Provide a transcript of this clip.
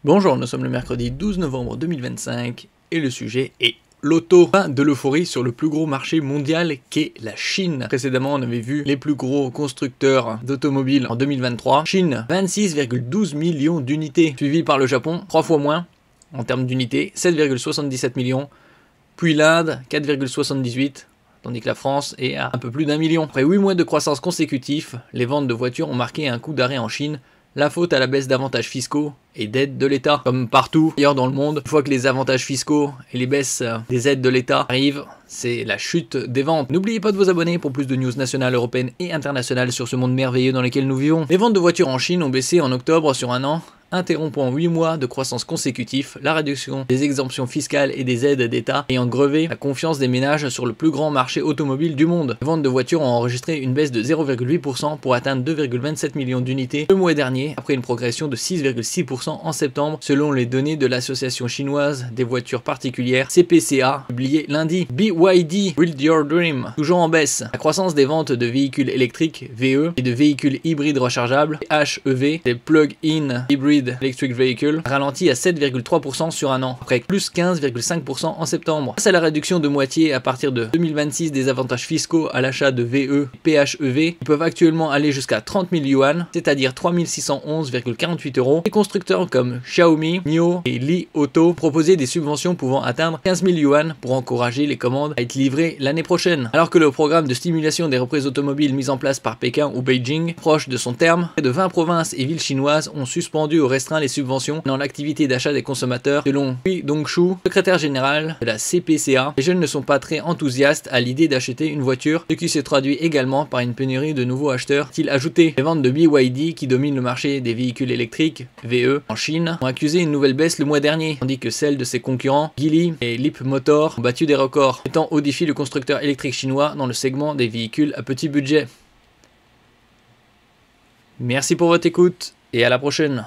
Bonjour, nous sommes le mercredi 12 novembre 2025 et le sujet est l'auto. Fin de l'euphorie sur le plus gros marché mondial qu'est la Chine. Précédemment, on avait vu les plus gros constructeurs d'automobiles en 2023. Chine, 26,12 millions d'unités, suivi par le Japon, 3 fois moins en termes d'unités, 7,77 millions, puis l'Inde, 4,78, tandis que la France est à un peu plus d'1 million. Après 8 mois de croissance consécutifs, les ventes de voitures ont marqué un coup d'arrêt en Chine. La faute à la baisse d'avantages fiscaux et d'aides de l'État. Comme partout ailleurs dans le monde, une fois que les avantages fiscaux et les baisses des aides de l'État arrivent, c'est la chute des ventes. N'oubliez pas de vous abonner pour plus de news nationales, européennes et internationales sur ce monde merveilleux dans lequel nous vivons. Les ventes de voitures en Chine ont baissé en octobre sur un an, interrompant 8 mois de croissance consécutifs, la réduction des exemptions fiscales et des aides d'État ayant grevé la confiance des ménages sur le plus grand marché automobile du monde. Les ventes de voitures ont enregistré une baisse de 0,8% pour atteindre 2,27 millions d'unités le mois dernier, après une progression de 6,6% en septembre, selon les données de l'association chinoise des voitures particulières CPCA, publiées lundi. BYD, Build Your Dream, toujours en baisse. La croissance des ventes de véhicules électriques VE et de véhicules hybrides rechargeables HEV, des plug-in hybrid Electric Vehicle, ralenti à 7,3% sur un an, après plus 15,5% en septembre. Face à la réduction de moitié à partir de 2026 des avantages fiscaux à l'achat de VE et PHEV, qui peuvent actuellement aller jusqu'à 30 000 yuan, c'est-à-dire 3611,48 euros, les constructeurs comme Xiaomi, NIO et Li Auto proposaient des subventions pouvant atteindre 15 000 yuan pour encourager les commandes à être livrées l'année prochaine. Alors que le programme de stimulation des reprises automobiles mis en place par Pékin ou Beijing proche de son terme, près de 20 provinces et villes chinoises ont suspendu ou restreint les subventions dans l'activité d'achat des consommateurs. Selon Hui Dongshu, secrétaire général de la CPCA, les jeunes ne sont pas très enthousiastes à l'idée d'acheter une voiture, ce qui se traduit également par une pénurie de nouveaux acheteurs. Il ajouté, les ventes de BYD, qui domine le marché des véhicules électriques VE en Chine, ont accusé une nouvelle baisse le mois dernier, tandis que celles de ses concurrents Geely et Leapmotor ont battu des records, mettant au défi le constructeur électrique chinois dans le segment des véhicules à petit budget. Merci pour votre écoute et à la prochaine.